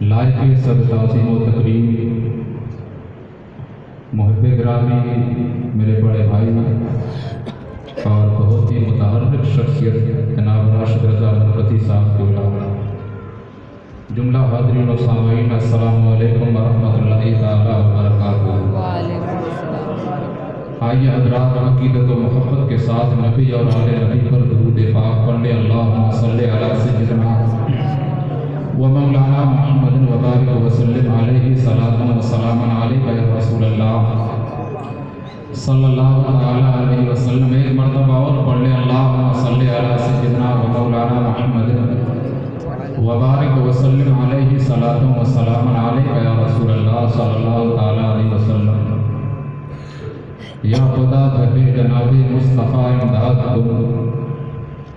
लायक सदताज़ीम व तकरीम मुहब्बे गिरामी मेरे बड़े भाई और बहुत ही मुतहर्रिक शख्सियत जनाब राशिद रज़ा मुनक़ती साहब के अलावा जुमला हाज़रीन व सामाईन अस्सलामु अलैकुम व रहमतुल्लाहि तआला व बरकातुहू। आइए हज़रात अक़ीदत व मोहब्बत के साथ नबी और आले नबी पर दुरूद पाक पढ़ लें। अल्लाहुम्मा सल्लि अला सय्यिदिना व मौलाना मुहम्मदिन व बारिक व सल्लिम अलैहि सलातन व सलामन अलैका या रसूलल्लाह सल्लल्लाहु तआला अलैहि वसल्लम। एक मरतबा और पढ़ लें। अल्लाहुम्मा सल्लि अला सय्यिदिना व मौलाना मुहम्मदिन व बारिक व सल्लिम अलैहि सलातन व सलामन अलैका या रसूलल्लाह सल्लल्लाहु तआला अलैहि वसल्लम। या खुदा बहे जनाबे मुस्तफ़ा इमदाद तुम,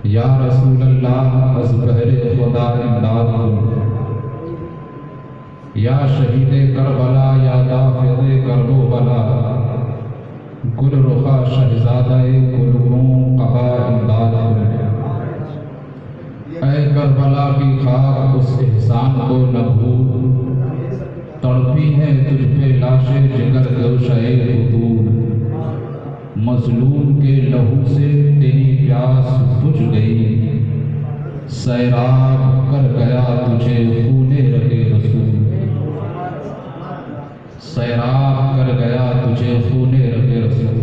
या रसूलल्लाह अज़ बहरे खुदा इमदाद तुम, या शहीदे करबला या दाफ़िज़े करबला, गुल रुखा शहज़ादाए गुलगों क़बा इमदाद तुम। ऐ करबला की खाक उस एहसान को न भूल, तड़पी है तुझ पे लाशे जिगर गोशाए हुदूद। मज़लूम के लहू से तेरी प्यास बुझ गई, सैराब कर गया तुझे खूने रगे रसूल। सैराब कर गया तुझे खूने रगे रसूल।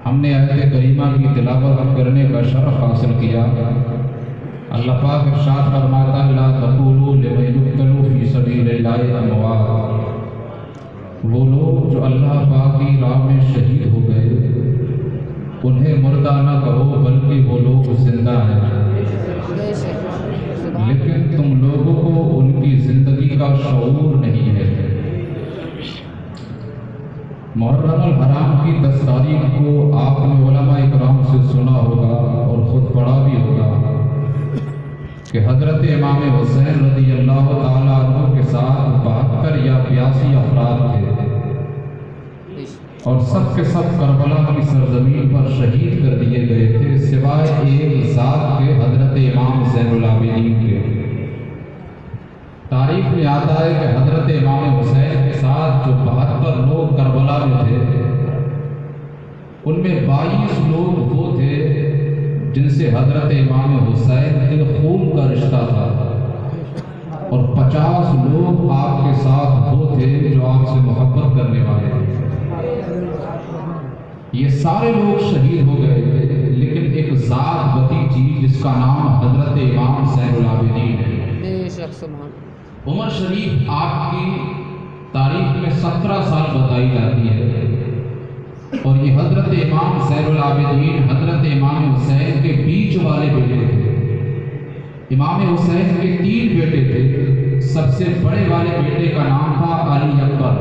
हमने आयत करीमा की तिलावत करने का शरफ हासिल किया। अल्लाह पाक इरशाद फरमाता है, ला तक़ूलू लिमन युक़्तलू फ़ी सबीलिल्लाहि अमवात। वो लोग जो अल्लाह पाक की राह में शहीद हो गए, उन्हें मुर्दा न कहो बल्कि वो लोग जिंदा हैं। लेकिन तुम लोगों को उनकी ज़िंदगी का शऊर नहीं है। मुहर्रमुल हराम की 10 तारीख को आपने उलमा इकराम से सुना होगा और ख़ुद पढ़ा भी होगा कि हज़रत इमाम हुसैन रज़ियल्लाहु ताला अन्हु के साथ 72 या 82 अफराद थे और सब के सब करबला की सरजमीन पर शहीद कर दिए गए थे, सिवाय एक ज़ात के, हज़रत इमाम ज़ैनुल आबिदीन के। तारीख में आता है कि हज़रत इमाम हुसैन के साथ जो 72 लोग करबला में थे, उनमें 22 लोग वो थे जिनसे हज़रत इमाम हुसैन के खून का रिश्ता था और 50 लोग आपके साथ वो थे जो आपसे मोहब्बत करने वाले थे। ये सारे लोग शहीद हो गए थे, लेकिन एक ज़ात बती थी जिसका नाम हज़रत इमाम ज़ैनुल आबिदीन है। उमर शरीफ आपकी तारीख में 17 साल बताई जाती है और ये हज़रत इमाम ज़ैनुल आबिदीन हज़रत इमाम हुसैन के बीच वाले बेटे थे। इमाम हुसैन के 3 बेटे थे। सबसे बड़े वाले बेटे का नाम था अली अकबर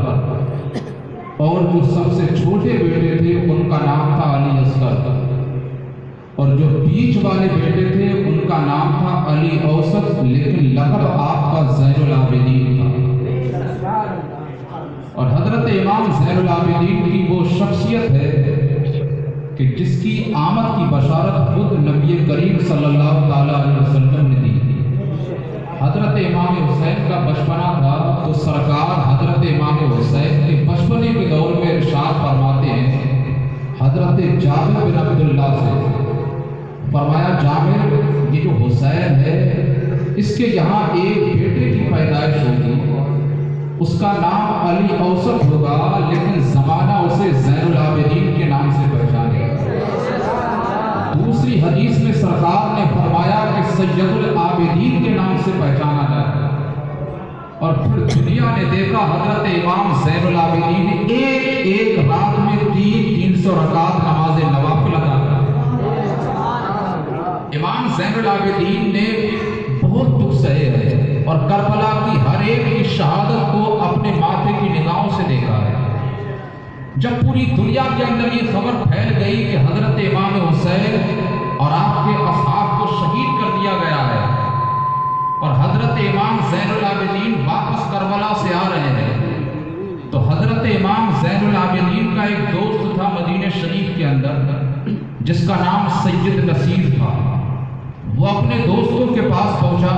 और जो सबसे छोटे बेटे थे उनका नाम था अली असगर और जो बीच वाले बेटे थे उनका नाम था अली औसत, लेकिन लक़ब आपका ज़ैनुल आबिदीन था। और हज़रत इमाम ज़ैनुल आबिदीन की वो शख्सियत है कि जिसकी आमद की बशारत खुद नबी करीम सल्लल्लाहु ताला अलैहि वसल्लम ने दी। हज़रत इमाम हुसैन का बचपना था तो सरकार हज़रत इमाम हुसैन के बचपने के दौर में इरशाद फरमाते हैं हज़रत जाबिर बिन अब्दुल्लाह से, फरमाया जाबिर ये जो हुसैन है इसके यहाँ एक बेटे की पैदाइश होगी, उसका नाम अली औसत होगा, लेकिन ज़माना उसे ज़ैनुल आबिदीन के नाम से पहचानेगा। दूसरी हदीस में सरकार ने फरमाया कि सैयदुल आबिदीन के नाम से पहचाना जाए। और फिर दुनिया ने देखा हज़रत इमाम ज़ैनुल आबिदीन एक रात में 300 रकात नमाज नवाफिल अदा की। इमाम ज़ैनुल आबिदीन ने बहुत दुख सहे है और करबला की हर एक की शहादत को अपने माथे की निगाहों से देखा है। जब पूरी दुनिया के अंदर ये खबर फैल गई कि हज़रत इमाम हुसैन और आपके असहाब को शहीद कर दिया गया है और हज़रत इमाम ज़ैनुल आबिदीन वापस करबला से आ रहे हैं, तो हज़रत इमाम ज़ैनुल आबिदीन का एक दोस्त था मदीने शरीफ के अंदर जिसका नाम सैयद नसीर था। वो अपने दोस्तों के पास पहुंचा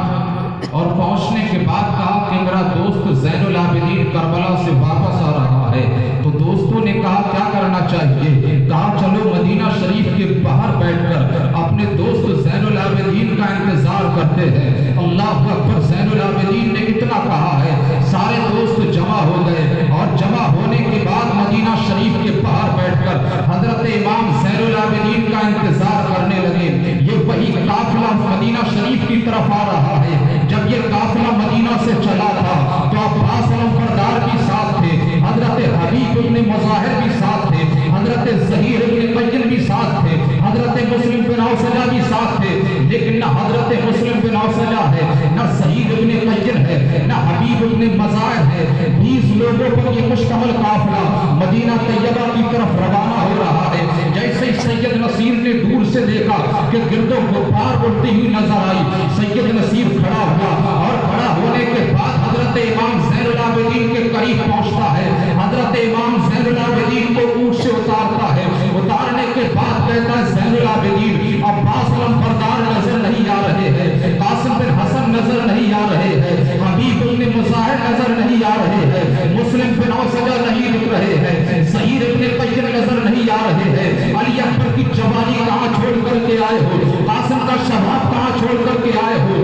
पहुंचने के बाद कहा कि मेरा दोस्त ज़ैनुल आबिदीन करबला से वापस आ रहा है। तो दोस्तों ने कहा क्या करना चाहिए? कहा चलो मदीना शरीफ के बाहर बैठकर अपने दोस्त ज़ैनुल आबिदीन का इंतजार करते हैं। अल्लाह अकबर। ज़ैनुल आबिदीन ने इतना कहा है, सारे दोस्त जमा हो गए और जमा होने के बाद मदीना शरीफ के बाहर बैठकर हजरत इमाम ज़ैनुल आबिदीन का इंतजार करने लगे। ये वही काफिला मदीना शरीफ की तरफ आ रहा है। जब ये काफिला मदीना से चला था तो अब्बास अलमबरदार भी साथ थे, हजरत हबीब इब्न मुज़ाहिर भी साथ थे, हजरत ज़हीर इब्न क़य्यिन भी साथ थे, हजरत मुस्लिम बिन औसजा भी साथ थे। लेकिन न हजरत मुस्लिम बिन औसजा है, न ज़हीर इब्न क़य्यिन है, न हबीब इब्न मुज़ाहिर है। 20 लोगों पर ये मुश्तमिल काफिला मदीना तैयबा की तरफ रवाना हो रहा है। जैसे ही सैयद नसीर ने दूर से देखा कि गिरदो गुब्बार उड़ती हुई नजर आई, सैयद नसीर खड़ा हुआ और खड़ा होने के बाद हजरत इमाम ज़ैनुल आबिदीन के करीब पहुंचता है। हजरत इमाम ज़ैनुल आबिदीन को ऊंट से उतारता है। उतारने के बाद कहता है ज़ैनुल आबिदीन अब्बास अलमबरदार नजर नहीं आ रहे हैं, कासिम बिन हसन नजर नहीं आ रहे हैं, हबीब इब्न मुज़ाहिर नजर नहीं आ रहे हैं, मुस्लिम बिन औसजा नहीं दिख रहे हैं, ज़हीर इब्न क़य्यिन नजर नहीं आ रहे हैं। अली अकबर की जवानी कहाँ छोड़ करके आए हो? कासिम का शबाब कहाँ छोड़ करके आए हो?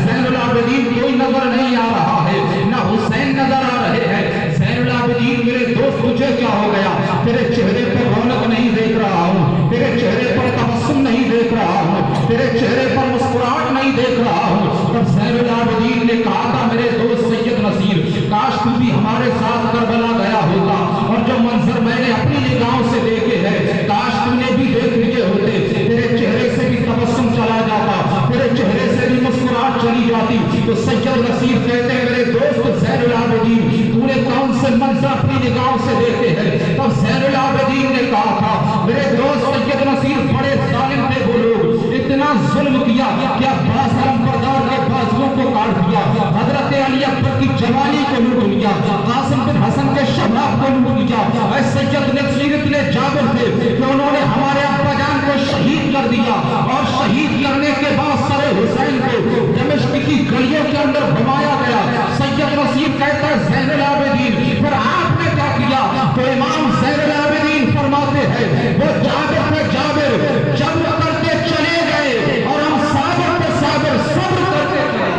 ज़ैनुल आबिदीन कोई नजर नहीं आ रहा है, ना हुसैन नजर आ रहे हैं। ज़ैनुल आबिदीन मेरे दोस्त तुझे क्या हो गया? तेरे चेहरे पर रौनक नहीं देख रहा हूँ, तेरे चेहरे पर तबस्सुम नहीं देख रहा हूँ, तेरे चेहरे पर मुस्कुराहट नहीं देख रहा हूँ। तब ज़ैनुल आबिदीन ने कहा था मेरे दोस्त सैयद नसीर, काश तू भी हमारे साथ करबला गया होता और जो मंजर मैंने अपनी निगाहों से देखे हैं काश तूने भी देख लिए होते। तेरे चेहरे से भी तबस्सुम चला जाता, तेरे चेहरे से भी मुस्कुराहट चली जाती। तो सैयद नसीर कहते हैं मेरे दोस्त ज़ैनुल आबिदीन तूने कौन से मंजर अपनी निगाहों से देखे हैं? तब ज़ैनुल आबिदीन ने कहा था मेरे दोस्त सैयद नसीर बड़े जालिम थे वो लोग, इतना जुल्म किया कि अब्बास अलमबरदार के बाजुओं को काट दिया, हजरत अली अकबर की जवानी को लूट लिया, कासिम बिन हसन के शबाब को लूट लिया। सैयद नसीर इतने जाबिर थे कि उन्होंने हमारे अब्बा जान को शहीद कर दिया और शहीद करने के बाद सरे हुसैन को दमिश्क की गलियों के अंदर घुमाया गया। सैयद नसीर कहता है ज़ैनुल आबिदीन फिर आपने क्या किया? तो इमाम ज़ैनुल आबिदीन फरमाते हैं वो जाबिर थे जाबिर, जब्र करके चले गए और हम साबिर पे साबिर सब्र करते थे।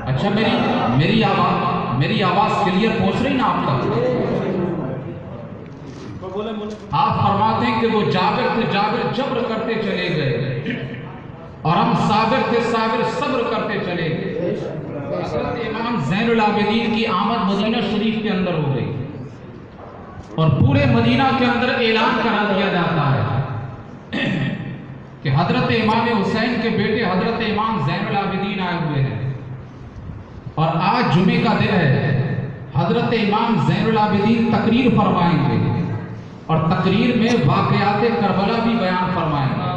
अच्छा मेरी आवाज क्लियर पहुंच रही ना आप तक? आप फरमाते हैं कि वो जाबिर थे जाबिर जब्र करते चले गए और हम साबिर थे साबिर सब्र करते चले गए। हज़रत इमाम ज़ैनुल आबिदीन की आमद मदीना शरीफ के अंदर हो गई और पूरे मदीना के अंदर ऐलान करा दिया जाता है कि हजरत इमाम हुसैन के बेटे हजरत इमाम ज़ैनुल आबिदीन आए हुए हैं और आज जुमे का दिन है। हजरत इमाम ज़ैनुल आबिदीन तकरीर फरमाएंगे और तकरीर में वाक़यात करबला भी बयान फरमाएंगे।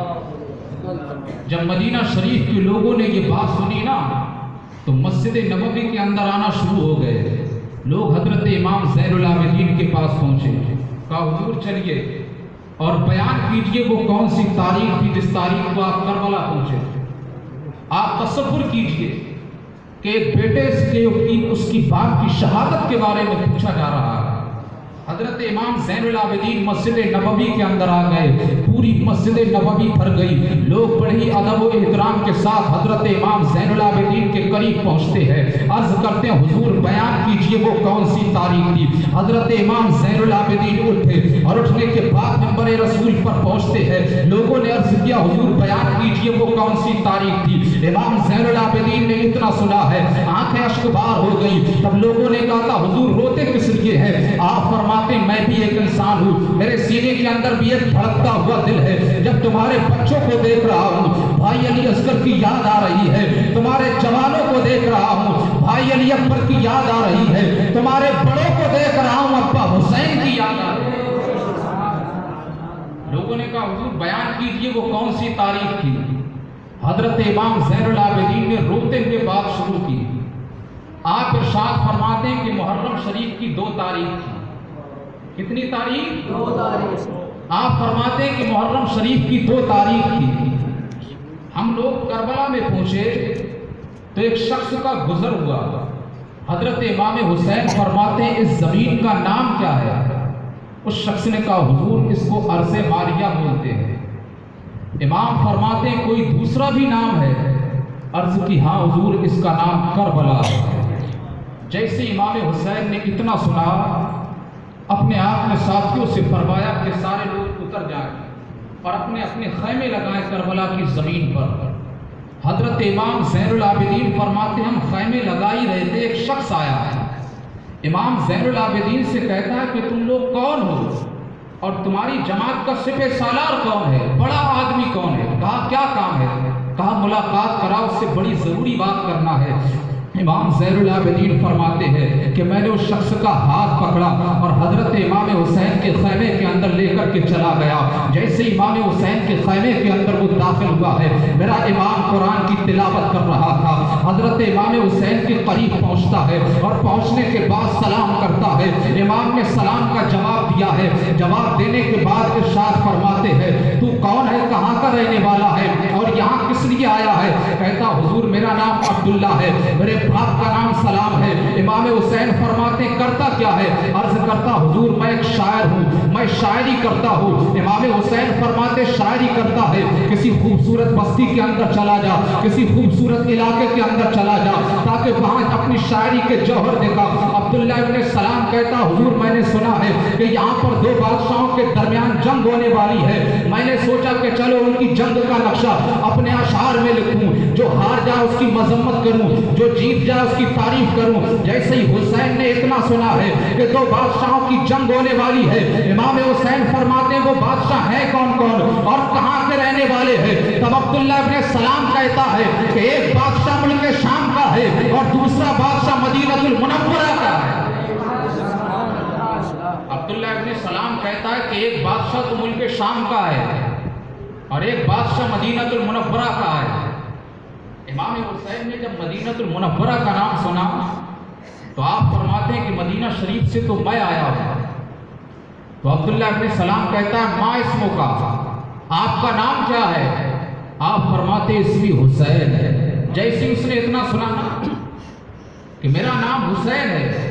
जब मदीना शरीफ के लोगों ने ये बात सुनी ना तो मस्जिद नबवी के अंदर आना शुरू हो गए। लोग हजरत इमाम ज़ैनुल आबिदीन के पास पहुंचे, कहा हुजूर चलिए और बयान कीजिए वो कौन सी तारीख थी जिस तारीख को आप करबला पहुंचे। आप तसव्वुर कीजिए कि बेटे की उसकी बाप की शहादत के बारे में पूछा जा रहा है। हजरत इमाम ज़ैनुल आबिदीन मस्जिद नबवी के अंदर आ गए, पूरी मस्जिद नबवी भर गई। लोग बड़े ही अदब और एहतराम के साथ हजरत इमाम ज़ैनुल आबिदीन के करीब पहुंचते हैं, अर्ज करते हैं हुजूर बयान कीजिए वो कौन सी तारीख थी। हजरत इमाम ज़ैनुल आबिदीन उठे और उठने के बाद नंबर रसूल पर पहुंचते हैं। लोगों ने अर्ज किया हुजूर बयान कीजिए वो कौन सी तारीख थी। इमाम ज़ैनुल आबिदीन ने इतना सुना है आंखें अश्कबार हो गई। तब लोगों ने कहा था हुजूर रोते किस लिए है? आप फरमाते मैं भी एक इंसान हूँ, मेरे सीने के अंदर भी एक धड़कता हुआ दिल है। जब तुम्हारे बच्चों को देख रहा हूँ भाई अली असगर की याद आ रही है, तुम्हारे जवानों को देख रहा हूँ भाई अली अकबर की याद आ रही है, तुम्हारे बड़ों को देख रहा हूँ अब्बा हुसैन की याद आ रही है। लोगों ने कहा हुजूर बयान कीजिए वो कौन सी तारीख थी। हजरत इमाम ज़ैनुल आबिदीन ने रोते हुए बात शुरू की। आप इरशाद फरमाते हैं कि मुहर्रम शरीफ की 2 तारीख थी। कितनी तारीख? 2 तारीख। आप फरमाते हैं कि मुहर्रम शरीफ की 2 तारीख थी। हम लोग करबला में पहुंचे तो एक शख्स का गुजर हुआ। हजरत इमाम हुसैन फरमाते हैं इस जमीन का नाम क्या है? उस शख्स ने कहा हुजूर इसको अर्ज़े मारिया बोलते हैं। इमाम फरमाते हैं कोई दूसरा भी नाम है? अर्ज की हाँ हुजूर इसका नाम करबला है। जैसे इमाम हुसैन ने इतना सुना अपने आप में साथियों से फरमाया कि सारे लोग उतर जाएं और अपने अपने खैमे लगाएं करबला की ज़मीन पर। हजरत इमाम ज़ैनुल आबिदीन फरमाते हम खैमे लगा ही रहे थे, एक शख्स आया है। इमाम ज़ैनुल आबिदीन से कहता है कि तुम लोग कौन हो और तुम्हारी जमात का सिपह सालार कौन है, बड़ा आदमी कौन है? कहा क्या काम है? कहा मुलाकात कराओ, उससे बड़ी ज़रूरी बात करना है। इमाम ज़ैनुल आबिदीन फरमाते हैं कि मैंने उस शख्स का हाथ पकड़ा और हजरत इमाम हुसैन के खैमे के अंदर लेकर के चला गया। जैसे इमाम हुसैन के खैमे के अंदर वो दाखिल हुआ है, मेरा इमाम कुरान की तिलावत कर रहा था। हजरत इमाम हुसैन के करीब पहुंचता है और पहुंचने के बाद सलाम करता है। इमाम ने सलाम का जवाब दिया है। जवाब देने के बाद इरशाद फरमाते हैं तू कौन है, कहाँ का रहने वाला है और यहाँ किस लिए आया है? कहता हुजूर मेरा नाम अब्दुल्ला है, मेरे बाप का नाम सलाम है। इमाम हुसैन फरमाते करता क्या है? अर्ज करता हुजूर मैं एक शायर हूँ, मैं शायरी करता हूँ। इमाम हुसैन फरमाते शायरी करता है, किसी खूबसूरत बस्ती के अंदर चला जा, किसी खूबसूरत इलाके के अंदर चला जा ताकि वहां अपनी शायरी के जौहर देखा। अब्दुल्ला इब्न सलाम कहता हुजूर मैंने सुना है कि यहाँ पर 2 बादशाहों के दरमियान जंग होने वाली है। मैंने सोचा कि चलो उनकी जंग का नक्शा अपने अशार में लिखूं, जो हार जाए उसकी मजम्मत करूं, जो जीत जाए उसकी तारीफ करूं। जैसे ही हुसैन ने इतना सुना है कि 2 बादशाहों की जंग होने वाली है, इमाम हुसैन फरमाते हैं वो बादशाह है कौन कौन और कहां के रहने वाले हैं? तब अब्दुल्ला इब्न सलाम कहता है कि एक बादशाह मुल्क शाम का है और दूसरा बादशाह मदीनतुल मुनव्वरा का है। अब्दुल्ला इब्न सलाम कहता है कि एक बादशाह तो मुल्क शाम का है और एक बादशाह मदीनतुल मुनव्वरा का है। इमाम हुसैन ने जब मदीनतुल मुनव्वरा का नाम सुना तो आप फरमाते हैं कि मदीना शरीफ से तो मैं आया हूं। तो अब्दुल्ला इब्न सलाम कहता है माँ इसमो का, आपका नाम क्या है? आप फरमाते इसमी हुसैन है। जैसे उसने इतना सुना कि मेरा नाम हुसैन है,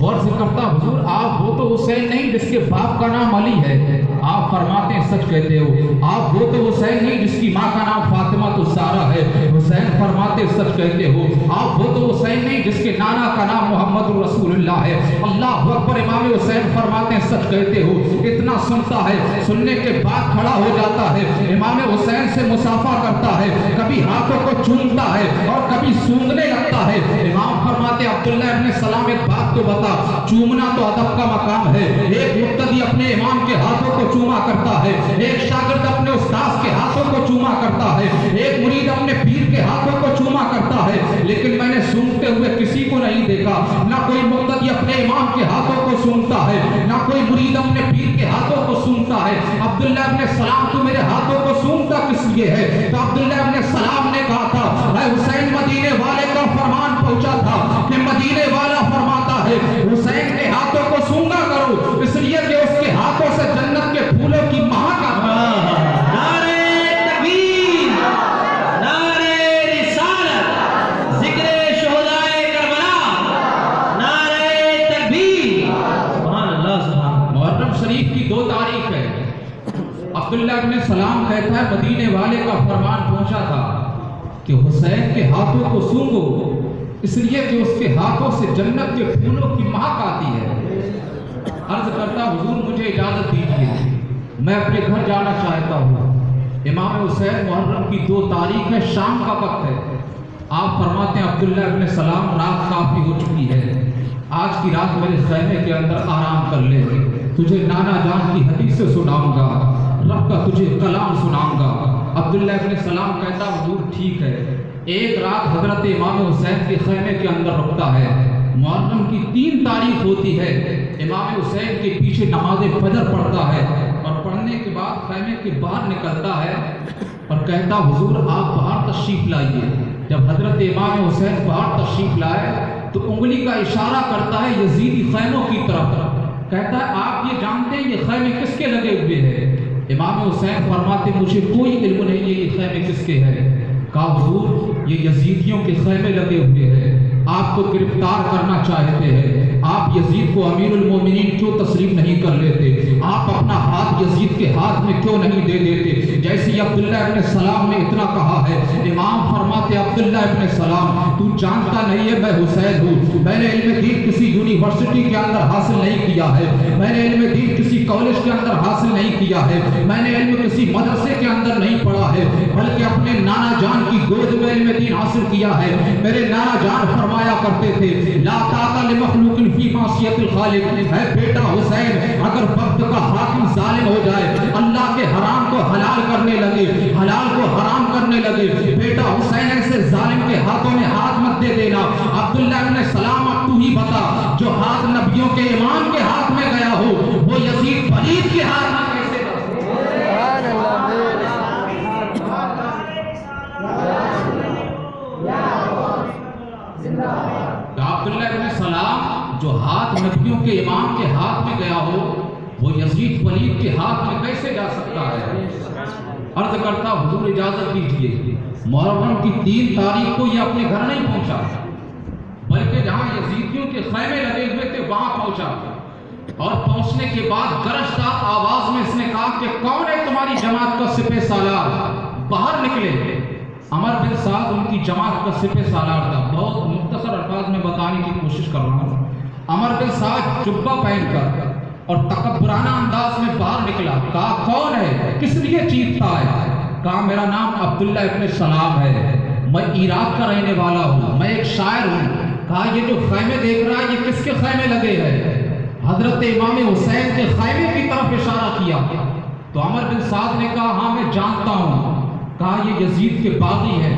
गौर से करता हुजूर आप वो तो हुसैन नहीं जिसके बाप का नाम अली है। आप फरमाते हैं सच कहते हो, आप वो तो हुसैन नहीं जिसकी माँ का नाम फातिमा तो ज़हरा है। हुसैन फरमाते सच कहते हो, आप वो तो हुसैन नहीं जिसके नाना का नाम मोहम्मद रसूलुल्लाह है। अल्लाह अकबर। इमाम हुसैन फरमाते हैं सच कहते हो। इतना सुनता है, सुनने के बाद खड़ा हो जाता है, इमाम हुसैन से मुसाफा करता है, कभी हाथों को चूमता है और कभी सूंघने लगता है। इमाम फरमाते अब्दुल्ला इब्न सलाम एक बात तो बता, चूमना तो अदब का मकाम है। एक मुक्तदी अपने इमाम के हाथों को चूमा करता है, एक शागिर्द अपने उस्ताद के हाथों को चूमा करता है, एक मुरीद अपने पीर के हाथों को चूमा करता है, लेकिन मैंने सूंघते हुए किसी को नहीं देखा। ना कोई मुक्तदी अपने इमाम के हाथों को सूंघता है, ना कोई मुरीद अपने पीर के हाथों को सूंघता है। अब्दुल्ला इब्न सलाम तो मेरे हाथों को सूंघता किस लिए है? तो अब्दुल्ला इब्न सलाम ने कहा था हुसैन मदीने वाले का फरमान पहुंचा था कि मदीने वाला फरमाता है हुसैन के हाथों को सूंघा करो, इसलिए कि उसके हाथों से जन्नत के फूलों की महक आती है। नारे तकबीर, नारे रिसालत, जिक्र शुहदाए करबला, नारे तकबीर। सुभान अल्लाह। सुभान। मुहर्रम शरीफ की 2 तारीख है। अब्दुल्ला इब्न सलाम कहता है मदीने वाले का फरमान पहुंचा था कि हुसैन के हाथों को सूंघो, इसलिए कि उसके हाथों से जन्नत के फूलों की महक आती है। अर्ज करता हुजूर मुझे इजाजत दीजिए, मैं अपने घर जाना चाहता हूँ। इमाम हुसैन मुहर्रम की 2 तारीख है, शाम का वक्त है। आप फरमाते हैं अब्दुल्ला इब्न सलाम रात काफी हो चुकी है, आज की रात मेरे खैमे के अंदर आराम कर ले, तुझे नाना जान की हदीसें सुनाऊंगा, रब का तुझे कलाम सुनाऊंगा। अब्दुल्ला इब्न सलाम कहता हुजूर ठीक है। एक रात हजरत इमाम हुसैन के खैमे के अंदर रुकता है। मुहर्रम की 3 तारीख होती है। इमाम हुसैन के पीछे नमाज फजर पढ़ता है और पढ़ने के बाद खैमे के बाहर निकलता है और कहता हुजूर आप बाहर तशरीफ लाइए। जब हजरत इमाम हुसैन बाहर तशरीफ लाए तो उंगली का इशारा करता है यजीदी खैमों की तरफ, कहता है आप ये हैं ये खैमे किसके लगे हुए हैं? इमाम हुसैन फरमाते मुझे कोई इल्म नहीं है ये खैमे किसके हैं। कहा हुजूर ये यजीदियों के खैमे लगे हुए हैं, आपको गिरफ्तार करना चाहते हैं, आप यजीद को अमीरुल मोमिनीन क्यों तस्लीम नहीं कर लेते, आप अपना हाथ यजीद के हाथ में क्यों नहीं दे देते? जैसे अब्दुल्ला इब्न सलाम ने इतना कहा है, इमाम फरमाते अब्दुल्ला इब्न सलाम तू जानता नहीं है मैं हुसैन हूँ, मैंने इल्म दीन किसी यूनिवर्सिटी के अंदर हासिल नहीं किया है, मैंने इल्म दीन किसी कॉलेज के अंदर हासिल नहीं किया है, मैंने इल्म किसी मदरसे के अंदर नहीं पढ़ा है, बल्कि अपने नाना जान की गोद में इल्म दीन हासिल किया है। मेरे नाना जान फरमाया करते थे ला ताक़ा लिमख़लूक़िन फी मासियतिल ख़ालिक़, है बेटा हुसैन अगर वक्त का हाकिम जालिम हो जाए, अल्लाह के हराम को हलाल करने लगे, हलाल को हराम करने लगे, बेटा हुसैन ऐसे जालिम के हाथों में हाथ मत दे देना। अब्दुल्ला इब्न सलाम अब तू ही बता जो हाथ नबियों के इमाम के हाथ में गया हो वो यजीद वलीद के हाथ में कैसे अब्दुल्ला इब्न सलाम जो हाथ नबियों के इमाम के हाथ में गया हो वो यजीद वलीद के हाथ में कैसे जा सकता है? अर्ज करता हुजूर इजाजत दीजिए, मुहर्रम की 3 तारीख को ये अपने घर नहीं पहुंचा, बल्कि जहां यजीदियों के खैमे लगे हुए थे वहां पहुंचा, और पहुंचने के बाद गरजदार आवाज में इसने कहा कि कौन है तुम्हारी जमात का सिपह सालार? बाहर निकले। अमर बिन साद उनकी जमात का सिपह सालार था। बहुत मुख्तसर अल्फाज में बताने की कोशिश कर रहा हूँ। अमर बिन साद जुब्बा पहनकर और तकब्बराना अंदाज में बाहर निकला। कहा कौन है, किस लिए चीखता है? कहा मेरा नाम अब्दुल्ला इब्न सलाम है, मैं इराक का रहने वाला हूँ, मैं एक शायर हूँ। कहा ये जो खैमे देख रहा है ये किसके खैमे लगे हैं? हजरत इमाम हुसैन के खैमे की तरफ इशारा किया। तो अमर बिन साद ने कहा हाँ मैं जानता हूँ। कहा ये यजीद के बागी हैं,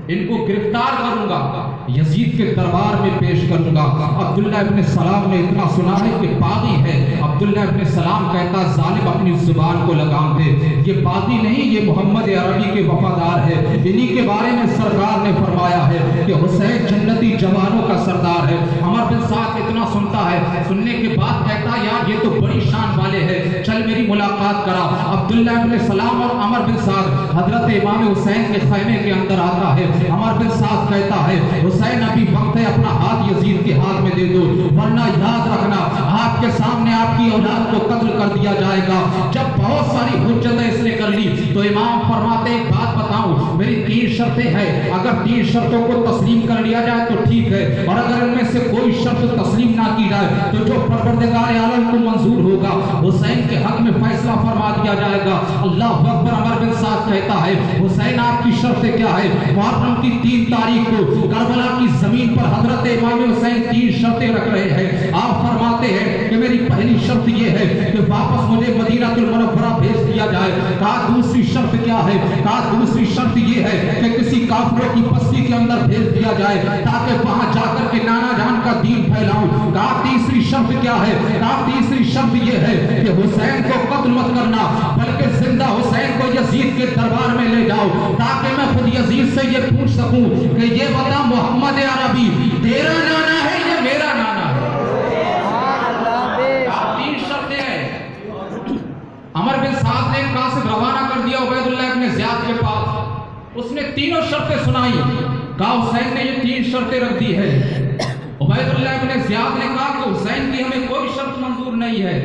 इनको गिरफ्तार करूंगा, यजीद के दरबार में पेश करूंगा। अब्दुल्ला इब्न सलाम ने इतना सुना है कि बागी है। अब्दुल्ला इब्न सलाम कहता जालिम अपनी जुबान को लगाम दे, ये बागी नहीं ये मोहम्मद अरबी के वफादार है। इन्हीं के बारे में सरकार ने फरमाया है कि हुसैन जन्नती जवानों का सरदार है। अमर बिन साद इतना सुनता है, सुनने के बाद कहता यार ये तो बड़ी शान वाले हैं, चल मेरी मुलाकात करा। अब्दुल्ला इब्न सलाम और अमर बिन साद हजरत इमाम हुसैन के खैमे के अंदर आता है। अमर बिन साद कहता है हुसैन अभी वक्त है अपना हाथ यजीद के हाथ में दे दो, वरना याद रखना आपके सामने आपकी औलाद को कत्ल कर दिया जाएगा। जब बहुत सारी हुज्जतें इसने कर ली तो इमाम फरमाते एक बात बताऊं, मेरी 3 शर्तें हैं, अगर 3 शर्तों को तस्लीम कर लिया जाए तो ठीक है, और अगर इनमें से कोई शर्त तस्लीम ना की जाए तो जो परवरदिगार आलम को मंजूर होगा हुसैन के हक में फैसला फरमा दिया जाएगा। अल्लाह अकबर। अमर बिन साद कहता है हुसैन आपकी शर्तें क्या है? मुहर्रम की 3 तारीख को करबला की जमीन पर हजरत इमाम हुसैन 3 शर्तें रख रहे हैं। आप फरमाते हैं कि मेरी पहली शर्त यह है कि वापस मुझे मदीनातुल मुनव्वरा भेज दिया जाए। कहा दूसरी शर्त क्या है? कहा दूसरी शर्त यह है कि किसी काफिरों की बस्ती के अंदर भेज दिया जाए ताकि वहां जाकर के नाना जान का दीन फैलाऊं। कहा तीसरी शर्त क्या है? कहा तीसरी शर्त यह है कि हुसैन को कत्ल मत करना, बल्कि जिंदा हुसैन को यजीद के दरबार में ले जाओ ताकि मैं खुद यजीद से ये पूछ सकूं कि ये बता मोहम्मद अरबी तेरा नाना है या मेरा नाना है? 3 शर्तें हैं। अमर बिन साद ने कासिद रवाना कर दिया उबैदुल्लाह इब्न ज़ियाद के पास। उसने तीनों शर्तें सुनाई। कहा हुसैन ने ये 3 शर्तें रख दी है। उबैदुल्लाह इब्न ज़ियाद ने कहा कि हुसैन की हमें कोई शर्त मंजूर नहीं है,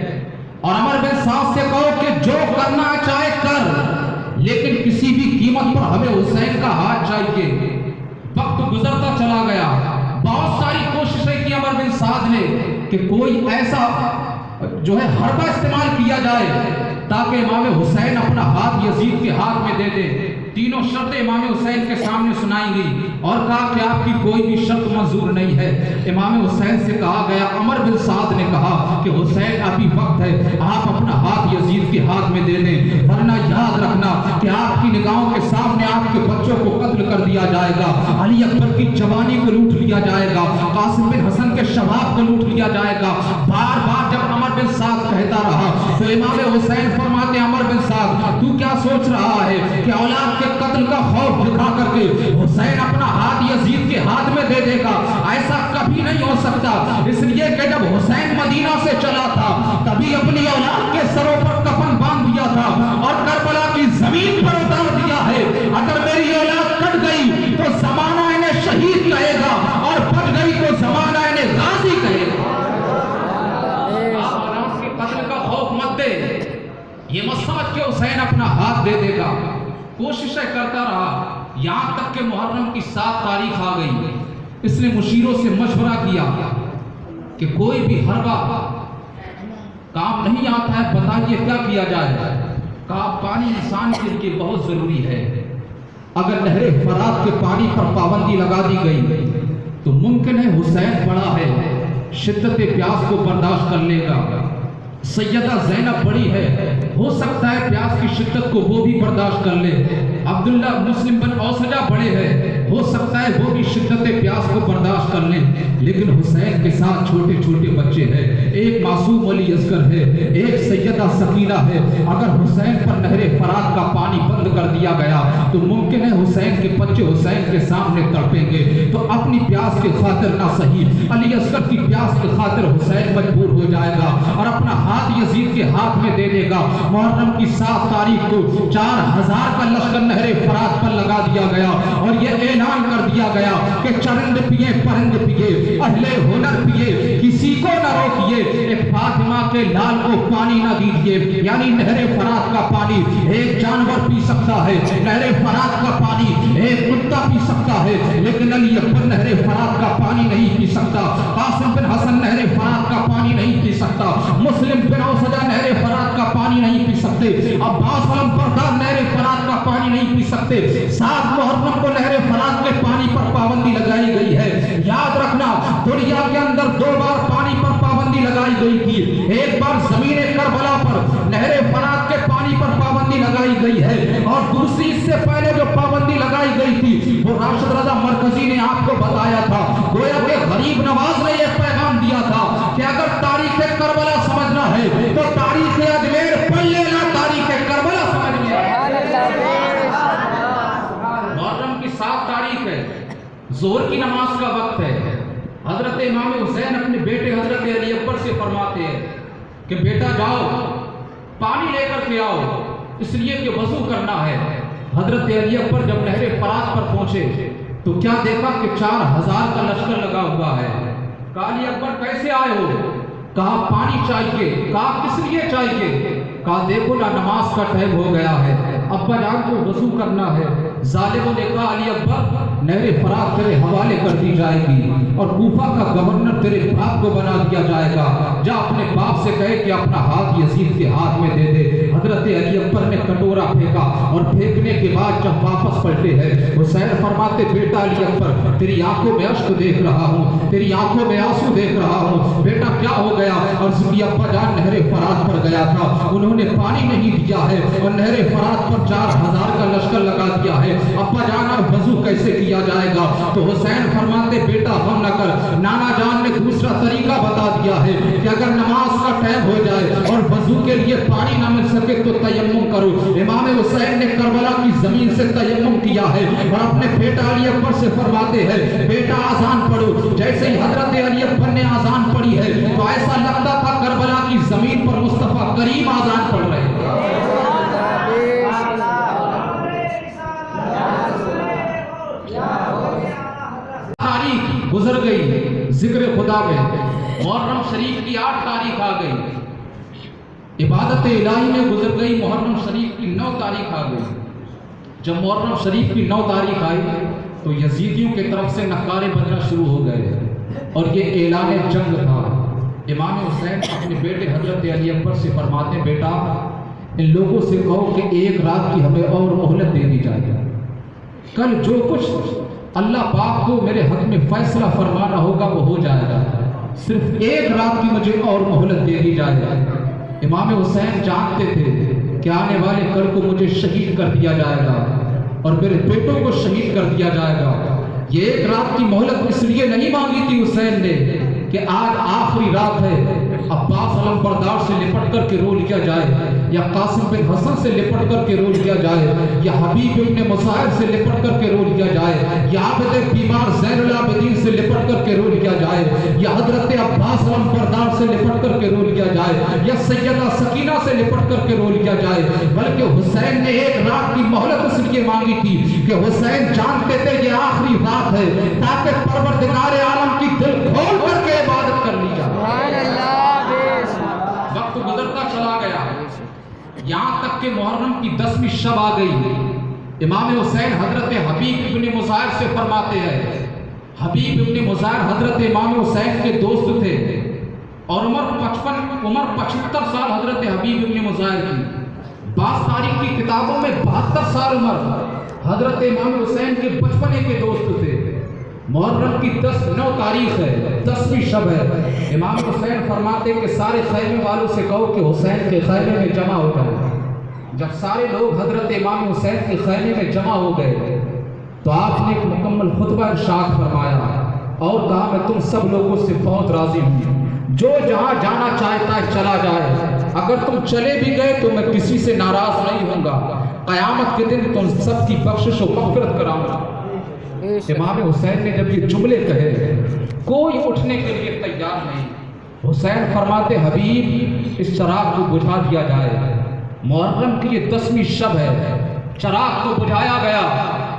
और अमर बिन साद से कहो कि जो करना चाहे कर, लेकिन किसी भी कीमत पर हमें हुसैन का हाथ चाहिए। वक्त गुजरता चला गया, बहुत सारी कोशिशें की अमर बिन साद ने कि कोई ऐसा जो है हरबा इस्तेमाल किया जाए ताकि इमाम हुसैन अपना हाथ यजीद के हाथ में दे दे। तीनों शर्तें इमाम हुसैन के सामने सुनाई गई और कहा कि आपकी कोई भी शर्त मंजूर नहीं है। इमाम हुसैन से कहा गया, अमर बिन साद ने कहा कि हुसैन अभी वक्त है, आप अपना हाथ यजीद के हाथ में दे दें, वरना याद रखना कि आपकी निगाहों के सामने आपके बच्चों को कत्ल कर दिया जाएगा, अली अकबर की जवानी को लूट लिया जाएगा, कासिम बिन हसन के शबाब को लूट लिया जाएगा। बार बार जब अमर बिन साद कहता रहा तो इमाम हुसैन फरमाते, अमर बिन साद तू क्या सोच रहा है कि औलाद के कत्ल का खौफ दिखा करके हुसैन अपना हाथ यजीद के हाथ में दे देगा? ऐसा कभी नहीं हो सकता। इसलिए कि जब हुसैन मदीना से चला था तभी अपनी औलाद के कत्ल का खौफ मत दे, ये मत समझ के हुसैन अपना हाथ दे देगा। कोशिशें करता रहा, यहाँ तक के मुहर्रम की 7 तारीख आ गई। इसने मुशीरों से मशवरा किया कि कोई भी हरबा काम नहीं आता है, बताइए क्या किया जाए। कहा पानी इंसान के लिए बहुत जरूरी है। अगर नहरे फरात के पानी पर पाबंदी लगा दी गई तो मुमकिन है हुसैन बड़ा है, शिद्दत प्यास को बर्दाश्त कर लेगा। सैयदा ज़ैनब बड़ी है, हो सकता है प्यास की शिद्दत को वो भी बर्दाश्त कर ले। अब्दुल्ला मुस्लिम बिन औसजा बड़े हैं, हो सकता है वो भी शिद्दत प्यास को बर्दाश्त कर ले। लेकिन हुसैन के साथ छोटे छोटे बच्चे हैं, एक मासूम अली असगर है, एक सैयदा सकीना है। अगर हुसैन पर नहरे फरात का पानी बंद कर दिया गया तो मुमकिन है हुसैन के बच्चे हुसैन के सामने तड़पेंगे। तो अपनी प्यास के खातिर ना सही, अली असगर की प्यास के खातिर हुसैन मजबूर हो जाएगा और अपना हाथ यजीद के हाथ में दे देगा। मुहर्रम की 7 तारीख को 4000 का लश्कर नहरे फरात पर लगा दिया गया और यह ऐलान कर दिया गया कि चरंद पिए परिंद पिए, अहले हुनर पिए, किसी को न रोकिए, एक फातिमा के लाल को पानी न दीजिए। यानी नहरे फरात का पानी एक जानवर पी सकता है, नहरे फरात का पानी एक कुत्ता पी सकता है, लेकिन अली अकबर नहरे फरात का पानी नहीं पी सकता। कासिम बिन हसन नहरे फरात का पानी नहीं पी सकता। मुस्लिम बिन औसजा नहरे फरात का पानी नहीं पी सकते। अब्बास अलम बरदार नहरे फरात का पानी नहीं पी सकते। 7 मुहर्रम को नहरे फरात के पानी पर पाबंदी लगाई गई है। याद रखना, दुनिया के अंदर 2 बार पानी पर पाबंदी लगाई गई थी। एक बार जमीन करबला पर नहरे फरात के पानी पर पाबंदी लगाई गई है और दूसरी इससे पहले जो पाबंदी लगाई गई थी वो राशिद रजा मरकजी ने आपको बताया था। गोया के गरीब नवाज ने यह पैगाम दिया था कि अगर तारीख करबला समझना है तो तारीख अजमेर पढ़ लेना, तारीख करबला समझ लिया। मुहर्रम की 7 तारीख है, जोहर की नमाज का वक्त है। हजरत इमाम हुसैन अपने बेटे हजरत अली अकबर से फरमाते हैं कि बेटा जाओ पानी लेकर के आओ, इसलिए कि वजू करना है। हजरत अली अकबर जब नहरे फरात पर पहुंचे तो क्या देखा कि 4000 का लश्कर लगा हुआ है। कहा अली अकबर कैसे आए हो? कहा पानी चाहिए। कहा किस लिए चाहिए? कहा देखो ना नमाज का टाइम हो गया है, अब्बा जान को वजू करना है। जालिमों ने कहा अली अकबर नहरे फरात तेरे हवाले कर दी जाएगी और कूफा का गवर्नर तेरे बाप को बना दिया जाएगा। जा अपने बाप से कहे कि अपना हाथ यजीद के हाथ में दे दे। हजरत अली अकबर ने कटोरा फेंका और फेंकने के बाद जब वापस पलटे हैं हुसैन फरमाते बेटा अली अकबर तेरी आंखों में अश्क देख रहा हूँ, तेरी आंखों में आंसू देख रहा हूँ, बेटा क्या हो गया? और उसकी अब्बा जान नहरे फरात पर गया था, उन्होंने पानी नहीं दिया है और नहरे फरात पर 4000 का लश्कर लगा दिया है। अब्बा जान अब वजू कैसे किया जाएगा? तो हुसैन फरमाते बेटा हम न कर, नाना जान ने दूसरा तरीका बता दिया है कि अगर नमाज का टाइम हो जाए और वजू के लिए पानी ना मिल सके तो तयम्मुम करो। इमाम हुसैन ने करबला की जमीन से तयम्मुम किया है और अपने बेटा अली अकबर से फरमाते हैं बेटा आजान पढ़ो। जैसे ही हजरत अली अकबर ने आजान पढ़ी है तो ऐसा लगता था करबला की जमीन पर मुस्तफा करीम आजान पढ़ रहे हैं। तारीख गुजर गई जिक्र खुदा में, मुहर्रम शरीफ की 8 तारीख आ गई, इबादत इलाही में गुजर गई। मुहर्रम शरीफ की 9 तारीख आ गई। जब मुहर्रम शरीफ की 9 तारीख आई तो यजीदियों की तरफ से नकारे बजना शुरू हो गए और ये ऐलान जंग था। इमाम हुसैन अपने बेटे हजरत अली अकबर से फरमाते बेटा इन लोगों से कहो कि एक रात की हमें और मोहलत दे दी जाए, कल जो कुछ अल्लाह पाक को मेरे हक में फैसला फरमाना होगा वो हो जाएगा, सिर्फ एक रात की मुझे और मोहलत दे दी जाए। इमाम हुसैन जानते थे कि आने वाले कल को मुझे शहीद कर दिया जाएगा और मेरे बेटों को शहीद कर दिया जाएगा। ये एक रात की मोहलत इसलिए नहीं मांगी थी हुसैन ने कि आज आखिरी रात है, अब्बास अलम बरदार से लिपट कर के रो लिया जाए या कासिम बिन हसन से लिपट कर के रो लिया जाए या हबीब इब्न मुसाहिब से लिपट कर के रो लिया जाए या आबिद बीमार ज़ैनुल आबिदीन से लिपट कर के रो लिया जाए या हजरत अब्बास अलम बरदार से लिपट कर के रो लिया जाए या सैयदा सकीना से लिपट कर के रो लिया जाए, बल्कि हुसैन ने एक रात की मोहलत इसलिए मांगी थी कि हुसैन जानते थे ये आखिरी रात है ताकि परवरदिगार आलम की दिल खोल करके इबादत कर ली जाए। वक्त वक्त गुजरता चला गया, यहाँ तक कि मुहर्रम की 10वीं शब आ गई। इमाम हुसैन हजरत हबीब इब्ने मुज़ाहिर से फरमाते हैं, हबीब इब्ने मुज़ाहिर हजरत इमाम हुसैन के दोस्त थे और उम्र 75 साल हजरत हबीब इब्ने मुज़ाहिर की। बास तारीख की किताबों में 72 साल उम्र हजरत इमाम हुसैन के बचपने के दोस्त थे। मुहर्रम की 9 तारीख है, 10वीं शब है। इमाम हुसैन फरमाते कि सारे खैमे वालों से कहो कि हुसैन के खैमे में जमा हो गए। जब सारे लोग हजरत इमाम हुसैन के खैमे में जमा हो गए तो आपने एक मुकम्मल खुतबा इरशाद फरमाया और कहा, मैं तुम सब लोगों से बहुत राजी हूँ, जो जहाँ जाना चाहता है चला जाए, अगर तुम चले भी गए तो मैं किसी से नाराज नहीं होऊंगा, क़यामत के दिन तुम सबकी बख्शिश और मग़फ़िरत कराऊंगा। इमाम हुसैन ने जब ये जुमले कहे, कोई उठने के लिए तैयार नहीं। हुसैन फरमाते, हबीब इस चराग को बुझा दिया जाए। मुहर्रम की ये 10वीं शब है, चराग को बुझाया गया।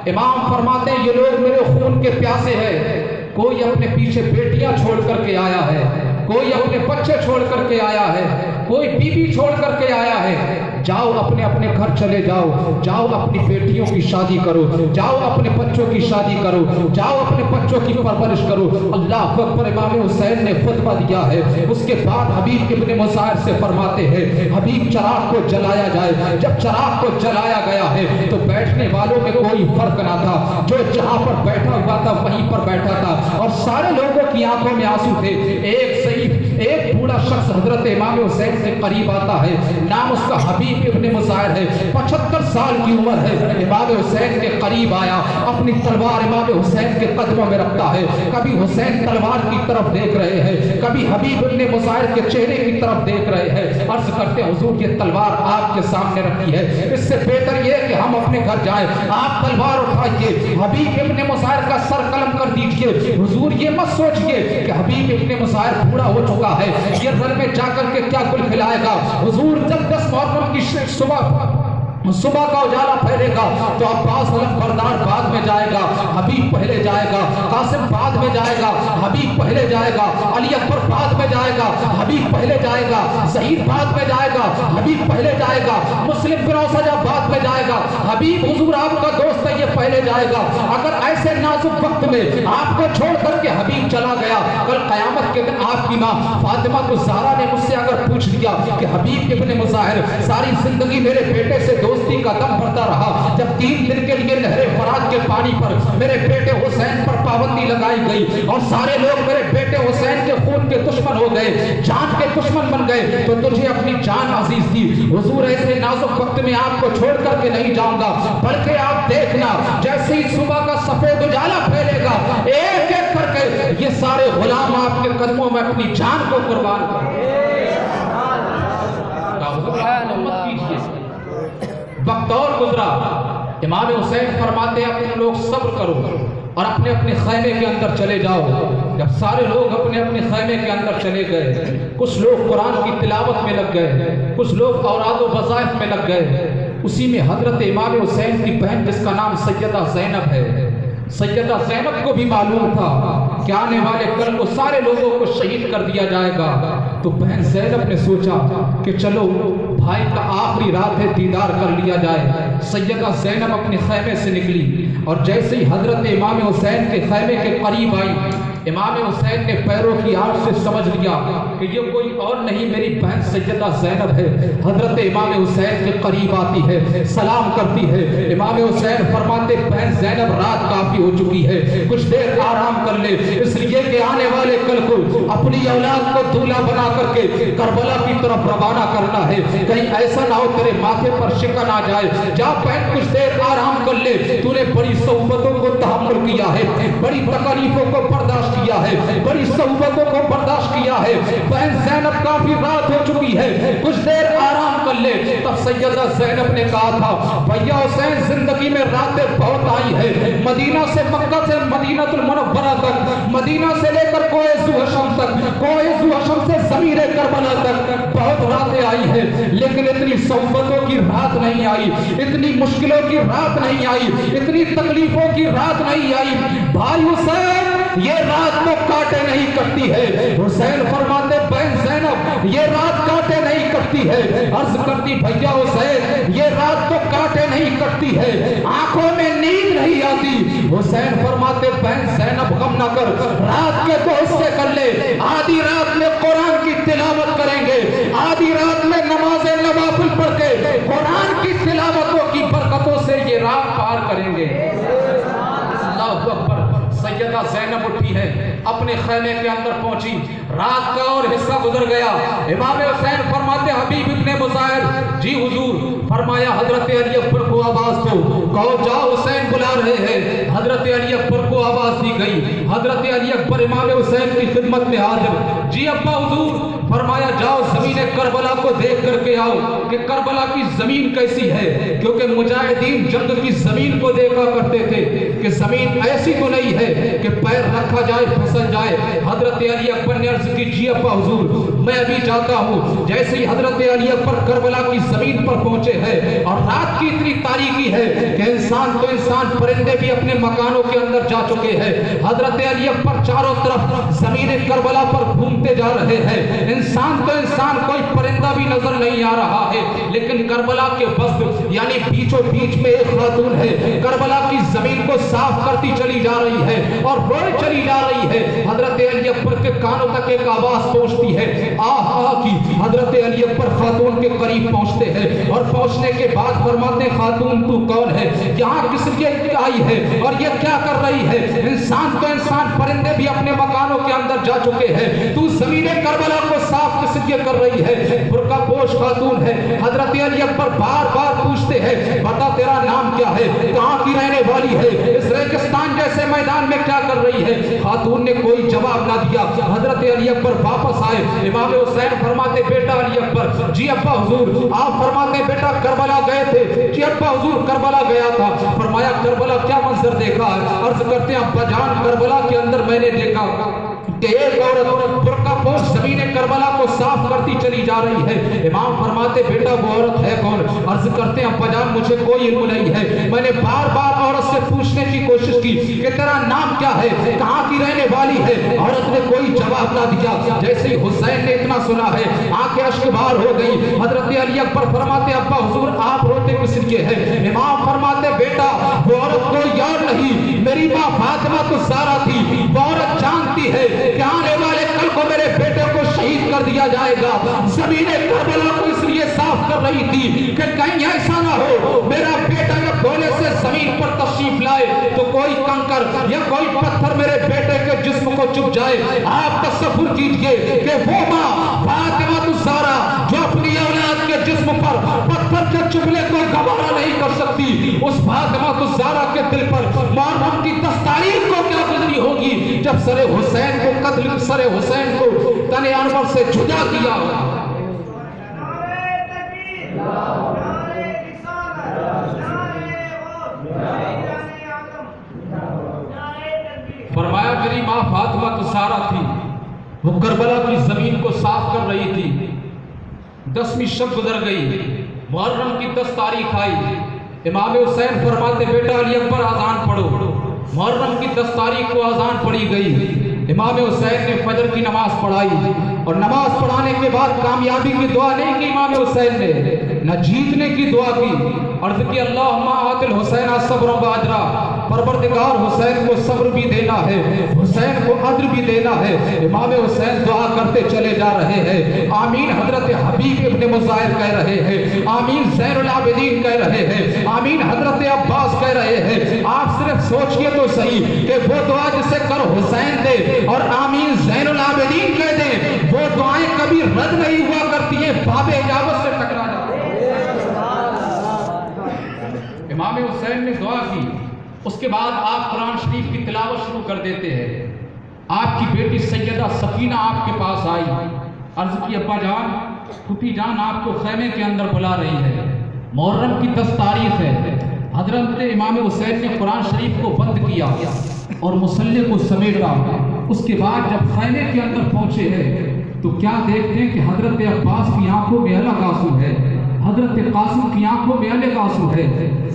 इमाम फरमाते, ये लोग मेरे खून के प्यासे हैं। कोई अपने पीछे बेटियां छोड़ करके आया है, कोई अपने बच्चे छोड़ करके आया है, कोई बीवी छोड़ करके आया है। जाओ अपने अपने घर चले जाओ, जाओ अपनी बेटियों की शादी करो, जाओ अपने बच्चों की शादी करो, जाओ अपने बच्चों की परवरिश करो। अल्लाह अकबर। इमाम हुसैन ने खुतबा दिया है। उसके बाद हबीब इब्ने मुज़ाहिर से फरमाते हैं, हबीब चराग को जलाया जाए। जब चराग को जलाया गया है तो बैठने वालों में कोई फर्क ना था, जो जहां पर बैठा हुआ था वहीं पर बैठा था और सारे लोगों की आंखों में आंसू थे। एक बूढ़ा शख्स हजरत इमाम हुसैन के करीब आता है, नाम उसका हबीब इब्ने मुज़ाहिर है, 75 साल की उम्र है। इमाम हुसैन के करीब आया, अपनी तलवार इमाम हुसैन के कदमों में रखता है। कभी हुसैन तलवार की तरफ देख रहे हैं, कभी हबीब इब्ने मुज़ाहिर के चेहरे की तरफ देख रहे हैं। अर्ज करते हैं, हुजूर ये तलवार आपके सामने रखी है, इससे बेहतर ये कि हम अपने घर जाएं, आप तलवार उठाइए, हबीब इब्ने मुज़ाहिर का सर कलम कर दीजिए। हुजूर ये मत सोचिए कि हबीब इब्ने मुज़ाहिर बूढ़ा हो चुका है, ये रन में जाकर के क्या गुल खिलाएगा। हुजूर जब 10 मुहर्रम की सुबह का उजाला फैलेगा तो अब्बास बरदार बाद में जाएगा, हबीब पहले जाएगा, कासिम बाद में जाएगा, हबीब पहले जाएगा, अली अकबर बाद में जाएगा, हबीब पहले जाएगा, शहीद बाद में जाएगा, हबीब पहले जाएगा, मुस्लिम बिन औसजा बाद में जाएगा, हबीब हुजूर आपका दोस्त है, ये पहले जाएगा। अगर ऐसे नाजुक वक्त में आपको छोड़ करके हबीब चला गया, कल क़यामत के दिन आपकी माँ फातिमा ज़हरा ने मुझसे अगर पूछ लिया कि हबीब इब्ने मुज़ाहिर सारी जिंदगी मेरे बेटे से दोस्ती का दम भरता रहा, जब 3 दिन के लिए नहरे फरात के पानी पर मेरे बेटे हुसैन पर पाबंदी लगाई गई और सारे लोग मेरे बेटे हुसैन के खून के दुश्मन हो गए, जान के दुश्मन बन गए, तो तुझे अपनी जान अजीज थी। हुजूर ऐसे नाजुक वक्त में आपको छोड़ करके नहीं जाऊंगा, बल्कि आप देखना जैसे ही सुबह का सफेद उजाला फैलेगा, एक एक करके ये सारे गुलाम आपके कदमों में अपनी जान को कुर्बान करेंगे। वक्त और गुजरा, इमाम हुसैन फरमाते हैं, तुम लोग सब्र करो और अपने अपने खैमे के अंदर चले जाओ। जब सारे लोग अपने अपने खैमे के अंदर चले गए, कुछ लोग कुरान की तिलावत में लग गए, कुछ लोग औराद व वज़ाइफ में लग गए। उसी में हजरत इमाम हुसैन की बहन जिसका नाम सैयदा ज़ैनब है, सैयदा ज़ैनब को भी मालूम था कि आने वाले कल को सारे लोगों को शहीद कर दिया जाएगा। तो बहन ज़ैनब ने सोचा कि चलो भाई का आखिरी रात है, दीदार कर लिया जाए। सैयदा ज़ैनब अपने खैमे से निकली और जैसे ही हजरत इमाम हुसैन के खैमे के करीब आई, इमाम हुसैन ने पैरों की आड़ से समझ लिया कि ये कोई और नहीं मेरी बहन सैयदा ज़ैनब है। हजरत इमाम हुसैन के करीब आती है, सलाम करती है। इमाम हुसैन फरमाते, बहन ज़ैनब रात काफी हो चुकी है, कुछ देर आराम कर ले, इसलिए कि आने वाले कल को अपनी औलाद को दूल्हा बना करके करबला की तरफ रवाना करना है। कहीं ऐसा ना हो तेरे माथे पर शिकन आ जाए। जा बहन कुछ देर आराम कर ले, तूने बड़ी सोबतों को तहम्मुल किया है, बड़ी तकलीफों को बर्दाश्त किया है, बड़ी सोबतों को बर्दाश्त किया है। बहन ज़ैनब काफी रात हो चुकी है, कुछ देर आराम कर ले। तब सैयदा ज़ैनब ने कहा था, भैया हुसैन जिंदगी में रातें बहुत आई है, मदीना से मक्का से मदीनातुल मुनव्वरा तक, मदीना से लेकर कोए ज़ुहशम तक, कोए ज़ुहशम से ज़मीरे करबला तक बहुत रातें आई है, लेकिन इतनी सोबतों की रात नहीं आई, इतनी मुश्किलों की रात नहीं आई, इतनी तकलीफों की रात नहीं आई। भाई हुसैन ये रात तो काटे नहीं करती है। हुसैन फरमाते, बहन ज़ैनब ये रात काटे नहीं है। अर्ज करती भैया हुसैन ये रात तो काटे नहीं कटती है, आंखों में नींद नहीं आती। हुसैन फरमाते बहन ज़ैनब गम ना कर, रात के दो हिस्से कर ले, आधी रात में कुरान की तिलावत करेंगे, आधी रात में नमाज़े नवाफिल पढ़ के कुरान की तिलावतों की बरकतों से ये रात पार करेंगे। अल्लाहु अकबर। सैयदा ज़ैनब उठी है, अपने खैमे के अंदर पहुंची, रात का और हिस्सा गुजर गया। इमाम हुसैन फरमाते हबीब इब्ने मुज़ाहिर जी हुजूर, फरमाया हजरत अली अकबर को आवाज दो, कहो जाओ हुसैन बुला रहे हैं। हजरत अली अकबर को आवाज दी गई, हजरत अली अकबर इमाम हुसैन की खिदमत में हाजिर। जी अब्बा हुजूर, फरमाया जाओ ज़मीन करबला को देख करके आओ कि करबला की जमीन कैसी है, क्योंकि मुजाहिदीन जंग की जमीन को देखा करते थे कि जमीन ऐसी तो नहीं है कि पैर रखा जाए फिसल जाए। हजरत अली अकबर ने अर्ज की जी अब्बा हुजूर मैं अभी जाता हूँ। जैसे ही हजरत अली अकबर करबला की जमीन पर पहुंचे हैं और रात की इतनी तारीकी है कि इंसान तो इंसान परिंदे भी अपने मकानों के अंदर जा चुके हैं। हजरत अली अकबर चारों तरफ जमीन करबला पर घूमते जा रहे हैं, इंसान तो इंसान कोई परिंदा भी नजर नहीं आ रहा है, लेकिन करबला के वस्त यानी बीचों बीच में एक खातून है, करबला की जमीन को साफ करती चली जा रही है और रोए चली जा रही है। हजरत अली अकबर के कानों तक एक आवाज पहुंचती है, आह आह की। हजरत अली अकबर खातून के करीब पहुंचते हैं और पहुंचने के बाद फरमाते खातून तू कौन है, यहाँ किस लिए आई है और ये क्या कर रही है? इंसान तो इंसान परिंदे भी अपने मकानों के अंदर जा चुके हैं, तू जमीन करबला को साफ किस लिए कर रही है? बुर्का पोश खातून है। हजरत अली अकबर बार बार पूछते हैं बता तेरा नाम क्या है, कहाँ की रहने वाली है, इस रेगिस्तान जैसे मैदान में क्या कर रही है? खातून ने कोई जवाब ना दिया। हजरत अली अकबर वापस आए। इमाम हुसैन फरमाते बेटा अली अकबर, जी अब्बा हुजूर। आप फरमाते बेटा करबला गए थे? जी अब्बा हुजूर करबला गया था। फरमाया करबला क्या मंजर देखा है? अर्ज करते हैं अब्बा जान करबला के अंदर मैंने देखा कि एक औरत बुर्का पोश ज़मीन करबला को साफ करती चली जा रही है। इमाम फरमाते बेटा वो औरत है कौन? अर्ज करते हैं अब्बा जान मुझे कोई इल्म नहीं है, मैंने बार बार औरत से पूछने की कोशिश की कि तेरा नाम क्या है, कहाँ की रहने वाली है? औरत ने कोई जवाब ना दिया। जैसे ही हुसैन ने इतना सुना है आंखें अश्कबार हो गई। हजरत अली अकबर फरमाते अब्बा हुजूर आप रोते किस लिए हैं? इमाम फरमाते बेटा वो औरत कोई और नहीं मेरी माँ फातिमा तो ज़हरा थी। वो औरत जानती है कि आने वाले कल को मेरे बेटे को शहीद कर दिया जाएगा। ज़मीन करबला को इसलिए साफ कर रही थी कि कहीं ऐसा ना हो मेरा बेटा जब गोले से जमीन पर तशरीफ लाए तो कोई कंकर या कोई पत्थर मेरे बेटे के जिस्म को चुभ जाए। आप तसव्वुर कीजिए कि वो माँ फातिमा तो ज़हरा जो अपनी औलाद के जिस्म पर पत्थर के चुभने को गवारा नहीं कर सकती, उस फातिमा तो ज़हरा के दिल पर मुहर्रम की 10 तारीख को क्या गुजरी होगी जब सरे हुसैन को कत्ल सरे हुसैन को तने अनवर से जुदा किया। फरमाया मेरी माँ फातिमा तो ज़हरा थी, वो करबला की जमीन को साफ कर रही थी। 10वीं शब गुजर गई, मुहर्रम की 10 तारीख आई। इमाम हुसैन फरमाते बेटा अली अकबर आज़ान पढ़ो। मुहर्रम की 10 तारीख को आज़ान पढ़ी गई। इमाम हुसैन ने फजर की नमाज पढ़ाई और नमाज पढ़ाने के बाद कामयाबी की दुआ नहीं की इमाम हुसैन ने, न जीतने की दुआ की। अर्ज़ की अल्लाहुम्मा आतिल हुसैन सब्र व अजरा, परवरदिगार हुसैन को सब्र भी देना है, हुसैन को अज्र भी देना है। इमाम हुसैन दुआ करते चले जा रहे हैं। आमीन हजरत हबीब इब्ने मुज़ाहिर कह रहे हैं, आमीन ज़ैनुल आबिदीन कह रहे हैं, आमीन हजरत अब्बास कह रहे हैं। आप सिर्फ सोचिए तो सही कि वो दुआ जिसे कर हुसैन दे और आमीन ज़ैनुल आबिदीन कह दे, वो दुआएं कभी रद्द नहीं हुआ करती हैं, बाबे इजाजत से टकरा जाती हैं। इमाम हुसैन ने दुआ की, उसके बाद आप कुरान शरीफ की तिलावत शुरू कर देते हैं। आपकी बेटी सैयदा सकीना आपके पास आई, अर्ज की अब्बा जान फूफी जान आपको खैमे के अंदर बुला रही है। मुहर्रम की 10 तारीख है। हजरत इमाम हुसैन ने कुरान शरीफ को बंद किया और मुसल्ले को समेटा। उसके बाद जब खैमे के अंदर पहुंचे हैं तो क्या देखते हैं कि हजरत अब्बास की आंखों में अलग आंसू है, हजरत कासिम की आंखों में अलग आंसू है,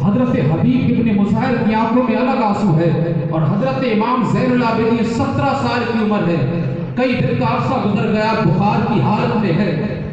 हजरत हबीब इब्ने मुज़ाहिर की आंखों में अलग आंसू है और हजरत इमाम ज़ैनुल आबिदीन 17 साल की उम्र है। कई दिन का अरसा गुजर गया, बुखार की हालत में है।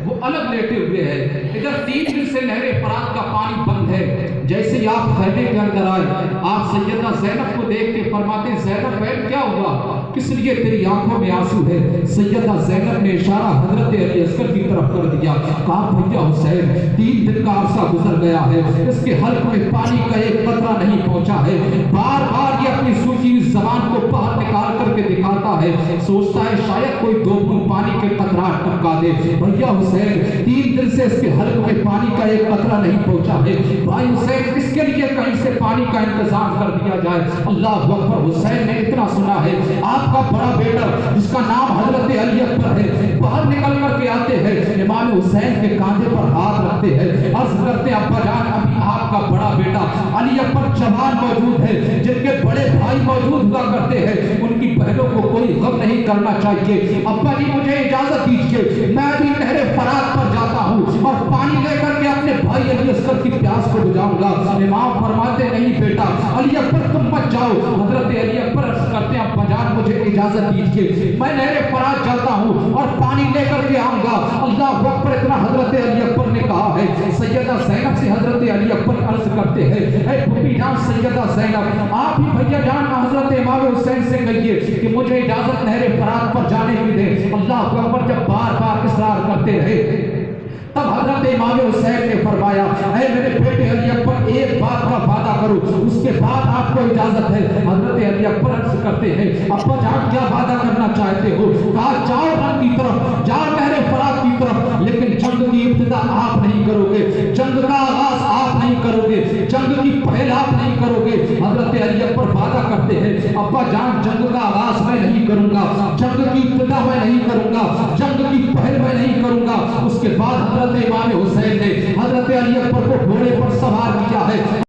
वो अलग लेटे हुए हैं। इधर 3 दिन से नहरे फरात का पानी बंद है। जैसे ही आप खैमे के अंदर आए, आप सैयदा ज़ैनब को देख के फरमाते, ज़ैनब बहन क्या हुआ, किस लिए तेरी आंखों में आंसू है? सैयदा ज़ैनब ने इशारा हजरत अली अस्कर की तरफ कर दिया। कहा भैया हुसैन, 3 दिन का अरसा गुजर गया है, इसके हल्क में पानी का एक कतरा नहीं पहुंचा है। बार बार ये अपनी सूखी जबान को बाहर निकाल करके दिखाता है, सोचता है शायद कोई 2 बूंद पानी के कतरा टपका दे। भैया हुसैन, 3 दिन से इसके हल्क में पानी का एक कतरा नहीं पहुंचा है। भाई हुसैन, इसके लिए कहीं से पानी का इंतजाम कर दिया जाए। अल्लाह अकबर। हुसैन ने इतना सुना है, आपका बड़ा बेटा जिसका नाम हजरत अली अकबर है, बाहर निकल करके आते हैं, इमाम हुसैन के कांधे पर हाथ रखते हैं, अर्ज करते हैं अब्बा जान, अभी आपका बड़ा बेटा अली अकबर जवान मौजूद है, जिनके बड़े भाई मौजूद हुआ करते हैं, उनकी बहनों को कोई गम नहीं करना चाहिए। अब्बा जी मुझे इजाजत दीजिए, मैं अभी नहरे फरात पर जाता हूँ और पानी लेकर के अपने भाई अली अस्कर की प्यास को बुझाऊंगा। इमाम फरमाते नहीं बेटा, अली अकबर तुम मत जाओ। हजरत अली अकबर करते हैं अब्बा जान मुझे इजाजत दीजिए, मैं नहरे फरात जाता हूँ और पानी लेकर के आऊंगा। अल्लाह अकबर। इतना हजरत अली अकबर ने कहा है। सैयदा ज़ैनब से हजरत अली अकबर अर्ज करते हैं, ऐ फूफी जान सैयदा ज़ैनब, आप ही भैया जान हजरत इमाम हुसैन से कहिए कि मुझे इजाजत नहरे फरात पर जाने की दे। अल्लाह अकबर जब बार बार इसरार करते रहे, तब हजरत इमाम हुसैन ने फरमाया, ऐ मेरे बेटे अली अकबर, एक बात का वादा करो, उसके बाद आपको इजाजत है। हजरत अली अकबर अर्ज करते हैं, अब्बा जान क्या वादा करना चाहते हो? कहा जाओ रन की तरफ, जाओ नहरे फरात की तरफ, लेकिन जंग की इब्तिदा आप नहीं करोगे, जंग का आगाज आप नहीं करोगे, जंग की पहल आप नहीं करोगे। हजरत अली अकबर वादा करते हैं, अब्बा जान जंग का आगाज मैं नहीं करूंगा, जंग की इब्तिदा मैं नहीं करूंगा, जंग की पहल मैं नहीं करूंगा। उसके बाद हजरत इमाम हुसैन ने हजरत अली अकबर को घोड़े पर सवार किया है,